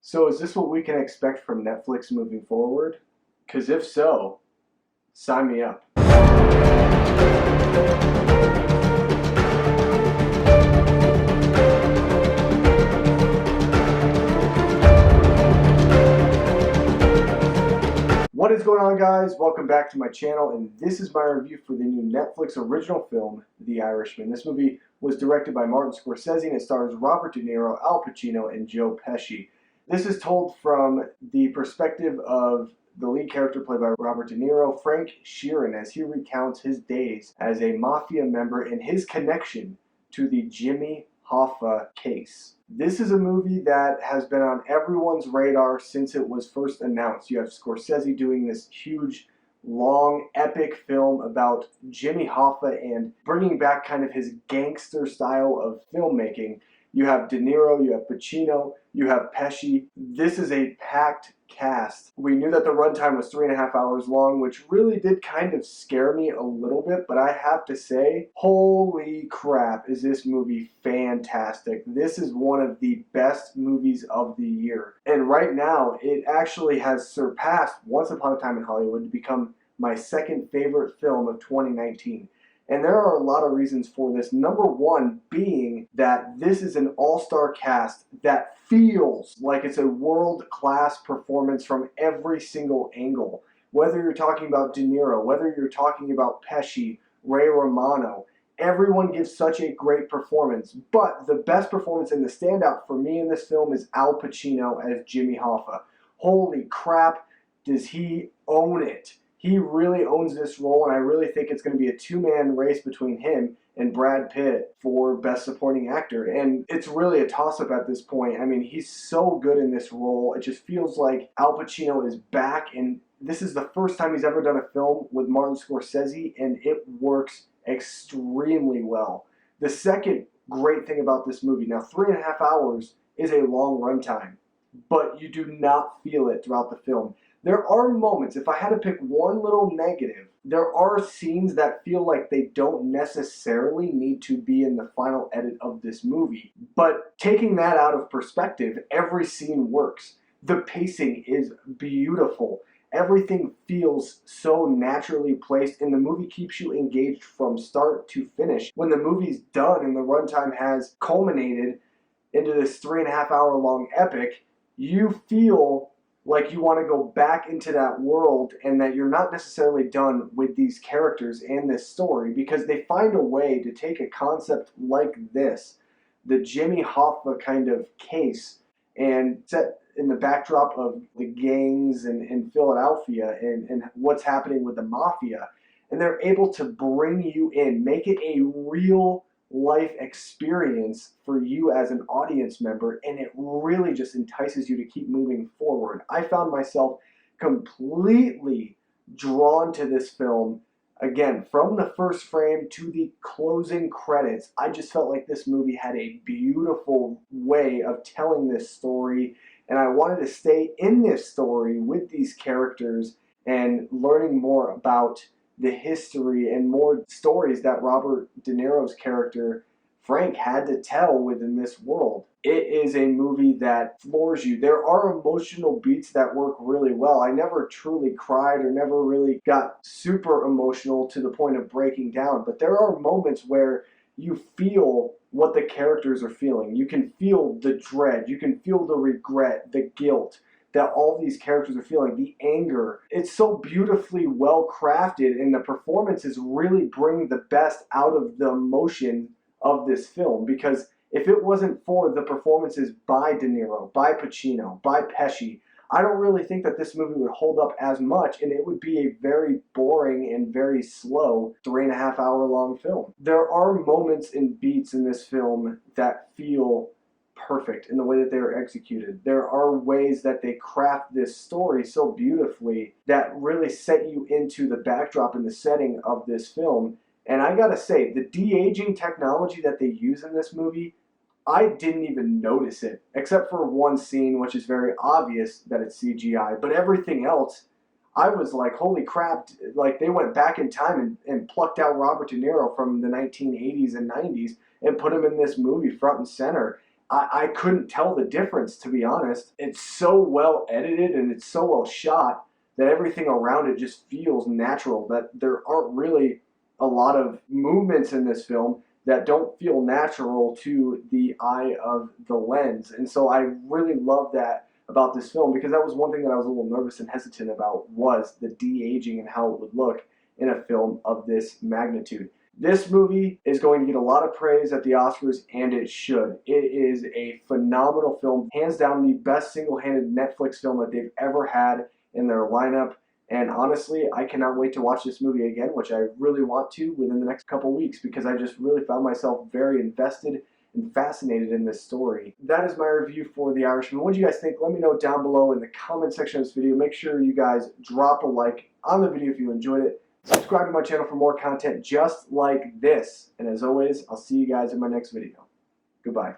So is this what we can expect from Netflix moving forward? Because if so, sign me up. What is going on, guys? Welcome back to my channel, and this is my review for the new Netflix original film, The Irishman. This movie was directed by Martin Scorsese and it stars Robert De Niro, Al Pacino, and Joe Pesci. This is told from the perspective of the lead character played by Robert De Niro, Frank Sheeran, as he recounts his days as a mafia member and his connection to the Jimmy Hoffa case. This is a movie that has been on everyone's radar since it was first announced. You have Scorsese doing this huge, long, epic film about Jimmy Hoffa and bringing back kind of his gangster style of filmmaking. You have De Niro, you have Pacino, you have Pesci. This is a packed cast. We knew that the runtime was 3.5 hours long, which really did kind of scare me a little bit, but I have to say, holy crap, is this movie fantastic. This is one of the best movies of the year. And right now, it actually has surpassed Once Upon a Time in Hollywood to become my second favorite film of 2019. And there are a lot of reasons for this. Number one being that this is an all-star cast that feels like it's a world-class performance from every single angle. Whether you're talking about De Niro, whether you're talking about Pesci, Ray Romano, everyone gives such a great performance. But the best performance and the standout for me in this film is Al Pacino as Jimmy Hoffa. Holy crap, does he own it. He really owns this role, and I really think it's going to be a two-man race between him and Brad Pitt for Best Supporting Actor. And it's really a toss-up at this point. I mean, he's so good in this role. It just feels like Al Pacino is back, and this is the first time he's ever done a film with Martin Scorsese, and it works extremely well. The second great thing about this movie, now 3.5 hours is a long runtime, but you do not feel it throughout the film. There are moments, if I had to pick one little negative, there are scenes that feel like they don't necessarily need to be in the final edit of this movie. But taking that out of perspective, every scene works. The pacing is beautiful. Everything feels so naturally placed, and the movie keeps you engaged from start to finish. When the movie's done and the runtime has culminated into this 3.5 hour long epic, you feel like you want to go back into that world, and that you're not necessarily done with these characters and this story, because they find a way to take a concept like this, the Jimmy Hoffa kind of case, and set in the backdrop of the gangs in Philadelphia and what's happening with the mafia, and they're able to bring you in, make it a real life experience for you as an audience member, and it really just entices you to keep moving forward. I found myself completely drawn to this film. Again, from the first frame to the closing credits, I just felt like this movie had a beautiful way of telling this story, and I wanted to stay in this story with these characters and learning more about the history and more stories that Robert De Niro's character Frank had to tell within this world. It is a movie that floors you. There are emotional beats that work really well. I never truly cried or never really got super emotional to the point of breaking down, but there are moments where you feel what the characters are feeling. You can feel the dread, you can feel the regret, the guilt that all these characters are feeling, the anger. It's so beautifully well crafted, and the performances really bring the best out of the emotion of this film, because if it wasn't for the performances by De Niro, by Pacino, by Pesci, I don't really think that this movie would hold up as much, and it would be a very boring and very slow 3.5 hour long film. There are moments and beats in this film that feel perfect in the way that they were executed. There are ways that they craft this story so beautifully that really set you into the backdrop and the setting of this film. And I gotta say, the de-aging technology that they use in this movie, I didn't even notice it, except for one scene, which is very obvious that it's CGI. But everything else, I was like, holy crap, like they went back in time and plucked out Robert De Niro from the 1980s and 90s and put him in this movie front and center. I couldn't tell the difference, to be honest. It's so well edited and it's so well shot that everything around it just feels natural, that there aren't really a lot of movements in this film that don't feel natural to the eye of the lens. And so I really love that about this film, because that was one thing that I was a little nervous and hesitant about, was the de-aging and how it would look in a film of this magnitude. This movie is going to get a lot of praise at the Oscars, and it should. It is a phenomenal film, hands down the best single-handed Netflix film that they've ever had in their lineup. And honestly, I cannot wait to watch this movie again, which I really want to within the next couple weeks, because I just really found myself very invested and fascinated in this story. That is my review for The Irishman. What do you guys think? Let me know down below in the comment section of this video. Make sure you guys drop a like on the video if you enjoyed it. Subscribe to my channel for more content just like this. And as always, I'll see you guys in my next video. Goodbye.